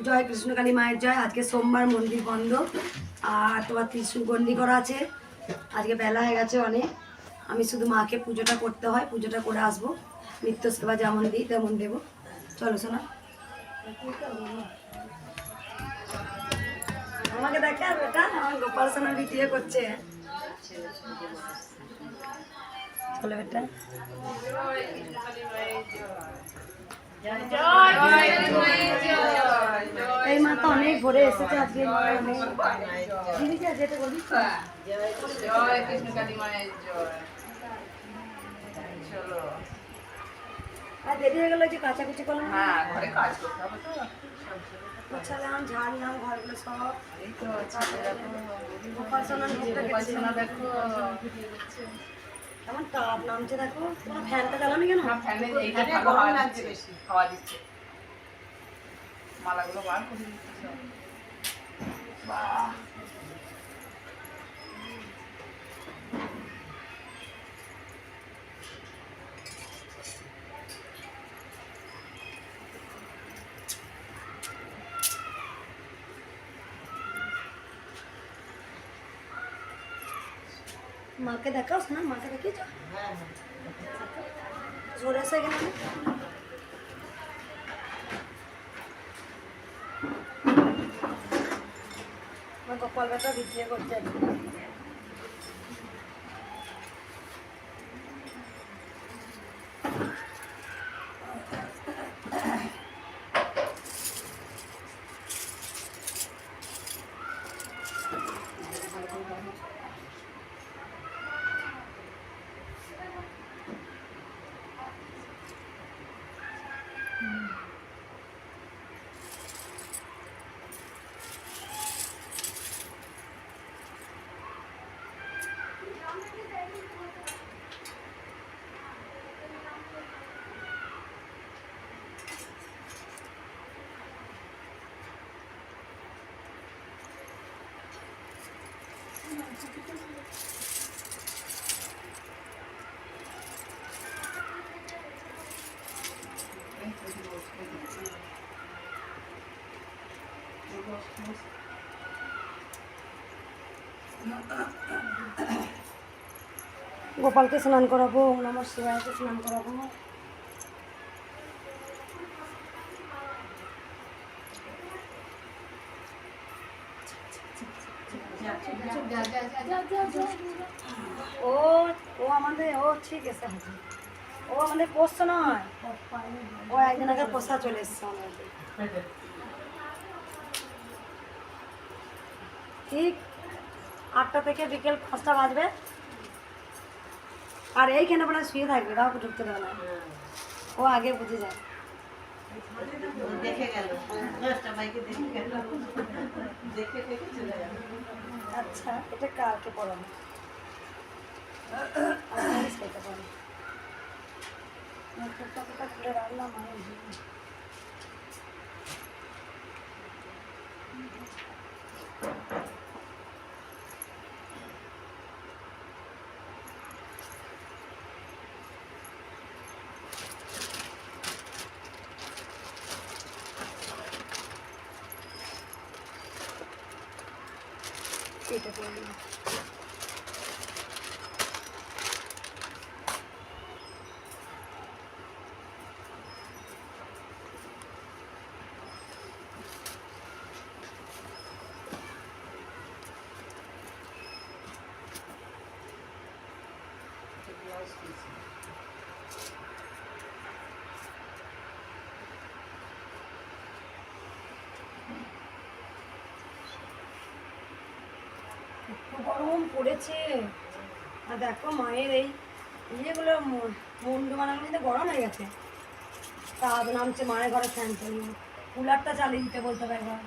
জয় কৃষ্ণকালী মায়ের জয়। আজকে সোমবার, মন্দির বন্ধ, আর তোমার ত্রিশূল গন্ডি করা আছে। আজকে বেলা হয়ে গেছে অনেক। আমি শুধু মাকে পুজোটা করতে হয়, পুজোটা করে আসবো। নিত্য সেবা যেমন দিই তেমন দেবো। চলো শোনা, আমাকে দেখে আর বেটা আমার গোপাল সোনার ভিডিও করছে। চলো বেটা, এই মা তো অনেক ভোরে এসেছে আজকে। যেতে বলি জয় কৃষ্ণকালী মায়ের জয়। চলো, আর দেরি হয়ে গেল যে কাচাকুচি করলাম। হ্যাঁ ঘরে কাজ করতে হবে তো। গোছালাম, ঝাড়লাম ঘরগুলো সব। এই তো ছেলেরা তো গোপাল সোনার মুখটা গেছে। উপাসনা দেখো। কেমন তাপ নামছে দেখো। তোমার ফ্যানটা চালানো কেন? ফ্যানে এইটা ভালো হাওয়া দিচ্ছে, বেশি হাওয়া দিচ্ছে। মালাগুলো বার করে দিচ্ছে সব। বাহ, মাকে দেখাও না, মাকে দেখিয়েছ? ঝরে এসে গেলে আমার গোপাল বেটা বিক্রি করতে। গোপালকে স্নান করাবো, ওম নমঃ শিবায়কে স্নান করাবো। ও ও আমাদের, ও ঠিক আছে, ও আমাদের পোষ্য নয়, ও একদিন আগে পোষা চলে এসছে আমাদের। ঠিক 8টা থেকে বিকেল 5টা বাজবে, আর এইখানে বলে শুয়ে থাকবে, কাউকে ঢুকতে দেবে না। ও আগে বুঝে যায়। দেখে গেল, সবাইকে দেখে গেল, দেখে দেখে চলে গেল। আচ্ছা, এটা কাকে পড়ানো? সেটা পড়ো। খুলে রাখলাম আর এটা করে দিলাম। গরম পড়েছে, আর দেখো মায়ের এই ইয়েগুলো মুন্ডু বানাগুলো কিন্তু গরম হয়ে গেছে। তাপ নামছে মায়ের ঘরে, ফ্যান চালিয়ে কুলারটা চালিয়ে দিতে বলতে হবে একবার।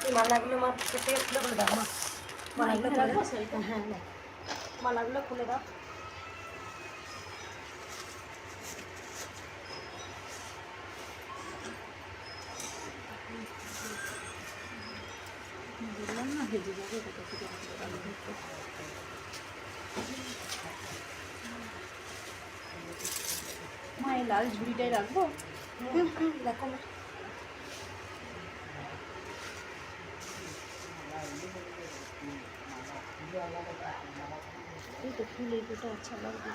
এই মালাগুলো মা কেটে খুলে বলে দাও মা, মালাগুলো খুলে দাও। হ্যাঁ দাও। মালাগুলো খুলে দাও। বললাম না হেজে যাবে, কোথা থেকে মা এই লাল ঝুড়িটাই রাখবো। দেখো মা। এই তো ফুল এই দুটো আচ্ছা লাগবে।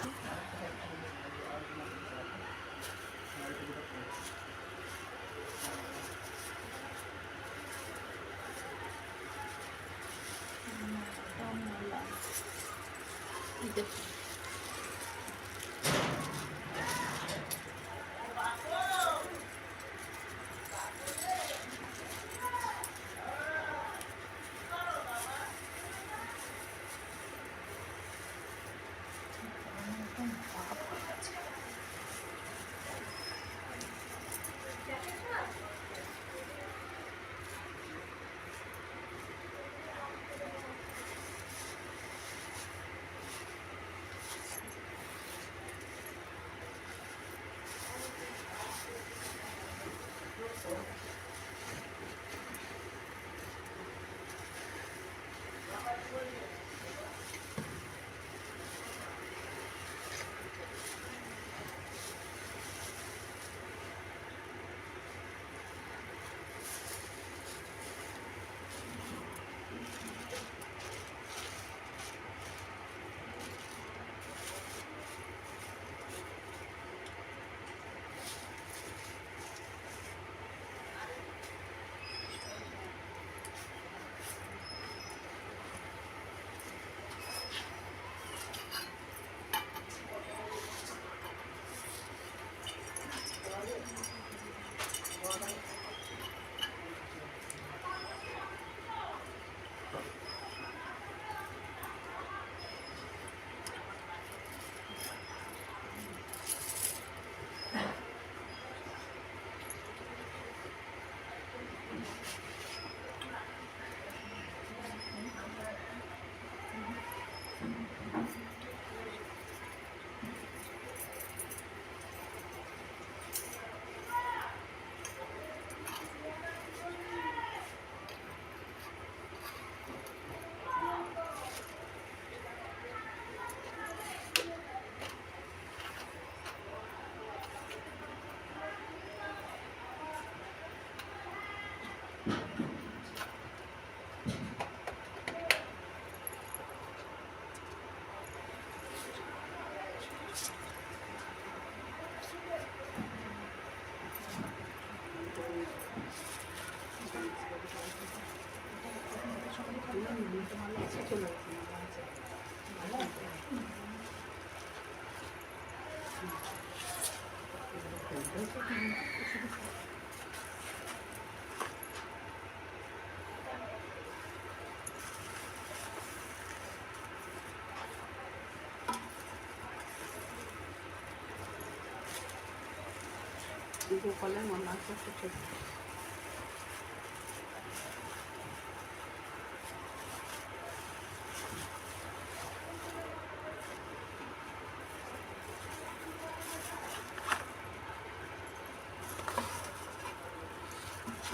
গোপালের মনে আছে ছোট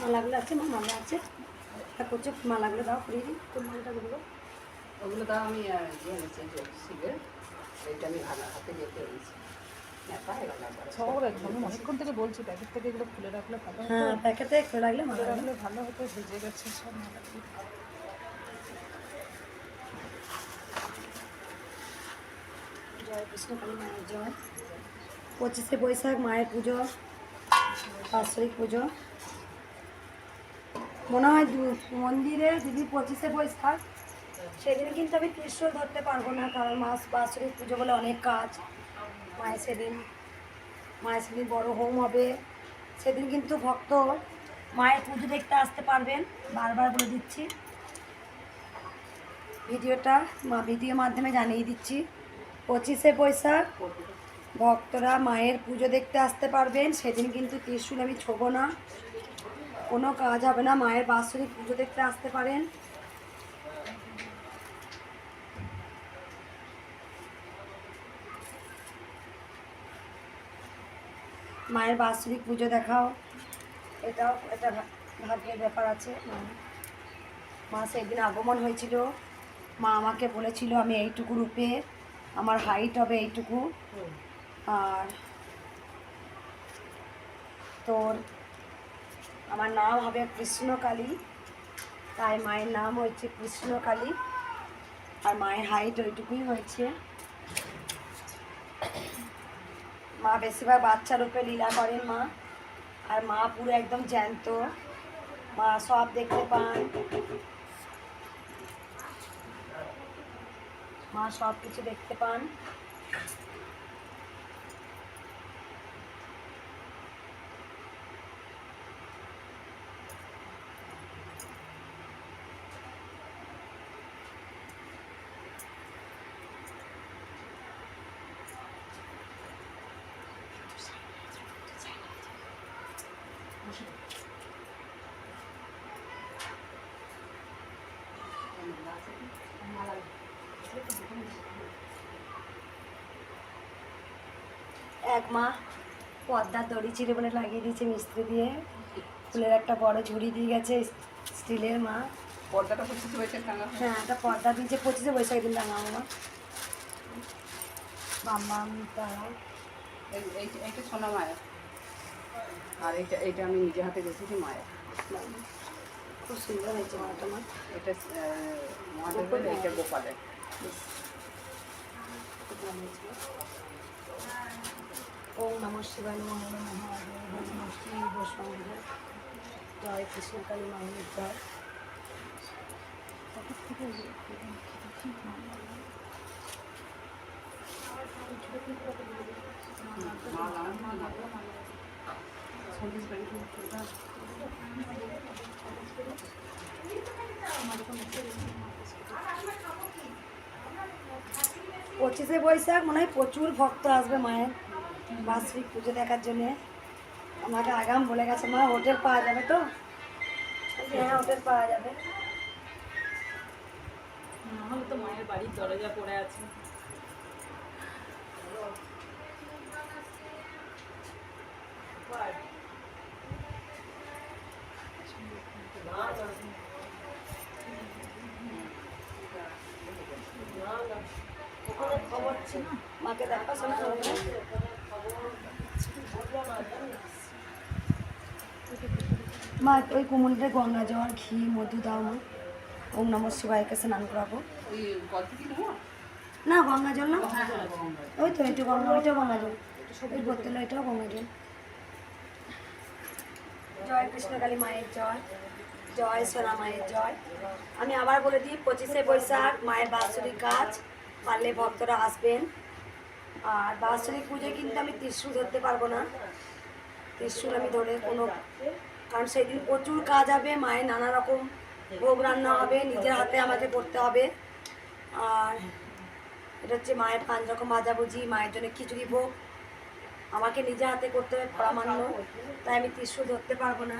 মালাগুলো আছে মা, মালা আছে। করছো মালাগুলো দাও, করিয়ে দিই। কোন মালাটা বলবো? ওগুলো দাও। আমি ইয়ে এনেছি যে শিবের, এইটা আমি হাতে যেতে এনেছি। সব একদম অনেকক্ষণ থেকে বলছি প্যাকেট থেকে এগুলো খুলে রাখলে ভালো হতো। হ্যাঁ প্যাকেটে খুলে রাখলে খুলে মালা রাখলে ভালো হতো, ভেজে গেছে সব মালাগুলো। জয় কৃষ্ণকালী মায়ের জয়। 25শে বৈশাখ মায়ের পুজো, বাৎসরিক পুজো। মনে হয় মন্দিরে যদি 25শে বৈশাখ, সেদিন কিন্তু আমি ত্রিশূল ধরতে পারবো না, কারণ বাৎসরিক পুজো বলে অনেক কাজ। মায়ের সেদিন বড় হোম হবে। সেদিন কিন্তু ভক্ত মায়ের পুজো দেখতে আসতে পারবেন, বারবার বলে দিচ্ছি। ভিডিও মাধ্যমে জানিয়ে দিচ্ছি, 25শে বৈশাখ ভক্তরা মায়ের পুজো দেখতে আসতে পারবেন। সেদিন কিন্তু ত্রিশূল আমি ছোবো না, কোনো কাজ হবে না। মায়ের বাৎসরিক পুজো দেখতে আসতে পারেন। মায়ের বাৎসরিক পুজো দেখাও, এটা ভাগ্যের ব্যাপার আছে। মা সেদিন আগমন হয়েছিল, মা আমাকে বলেছিল আমি এইটুকু রূপে, আমার হাইট হবে এইটুকু, আর তোর আমার নাম হবে কৃষ্ণকালী, তাই মায়ের নাম হয়েছে কৃষ্ণকালী, আর মায়ের হাইট ওইটুকুই হয়েছে। মা বেশিরভাগ বাচ্চা রূপে লীলা করেন মা, আর মা পুরো একদম জ্যান্ত, মা সব দেখতে পান, মা সব কিছু দেখতে পান। এক মা পর্দার দড়ি চিড়ে বলে লাগিয়ে দিয়েছে মিস্ত্রি দিয়ে, ফুলের একটা বড় ঝুড়ি দিয়ে গেছে স্টিলের। মা পর্দাটা 25 বৈশাখ টাঙা। হ্যাঁ, একটা পর্দা দিয়েছে 25শে বৈশাখ দিন টাঙাবো মা। বাম্বাম তারা এইটা সোনা মায়ের, আর এইটা আমি নিজে হাতে গেছি মায়ের। খুব সুন্দর হয়েছে মাটা মা। এটা মহাদেবের, এইটা গোপালের। ওম নমঃ শিবায় নমঃ নমঃ শিব সঙ্গ জয় কৃষ্ণকালী মায়ের জয়। পঁচিশে বৈশাখ মনে হয় প্রচুর ভক্ত আসবে মায়ের বাৎসরিক পুজো দেখার জন্যে। আমাকে আগাম বলে গেছে মা হোটেল পাওয়া যাবে তো? হ্যাঁ, হোটেল পাওয়া যাবে। নাহলে তো মায়ের বাড়ির দরজা পড়ে আছে। ওখানে খবর ছিল, মাকে দেখাশোনা করবে। মা ওই কুমুলটা গঙ্গা জল ঘি মধু দাও মা। ওম নমঃ শিবায়কে স্নান করাবো। ওই গল্প কি নেবো? না গঙ্গা জল না, হ্যাঁ হ্যাঁ, গঙ্গা। ওই তো এটা গঙ্গা, ওইটাও গঙ্গা জল, ওই বোতল এটাও গঙ্গা জল। জয় কৃষ্ণকালী মায়ের জয়, জয় সোনা মায়ের জয়। আমি আবার বলে দিই, 25শে বৈশাখ মায়ের বাৎসরিক কাজ, পারলে ভক্তরা আসবেন। আর বাৎসরিক পুজোয় কিন্তু আমি ত্রিশূল ধরতে পারবো না, ত্রিশূল আমি ধরে কোনো, কারণ সেই দিন প্রচুর কাজ হবে, মায়ের নানা রকম ভোগ রান্না হবে, নিজের হাতে আমাকে করতে হবে। আর এটা হচ্ছে মায়ের 5 রকম ভাজাভুজি, মায়ের জন্য খিচুড়ি ভোগ আমাকে নিজে হাতে করতে হবে পরামান্য, তাই আমি ত্রিশূল ধরতে পারবো না।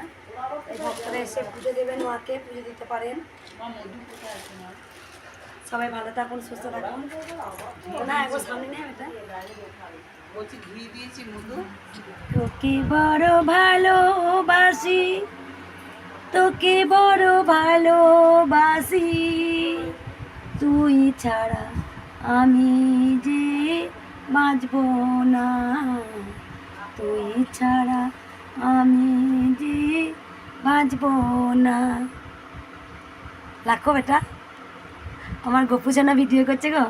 এই ভক্তরা এসে পুজো দেবেন, মাকে পুজো দিতে পারেন। সবাই ভালো থাকুন, সুস্থ থাকুন। না একবার সামনে নেই এটা, বলছি ঘি দিয়েছি মধু। তোকে বড় ভালোবাসি, তোকে বড় ভালোবাসি, তুই ছাড়া আমি যে বাঁচব না, তুই ছাড়া আমি যে বাঁচব না। লাখো বেটা, আমার গপু জানা ভিডিও করছে গো।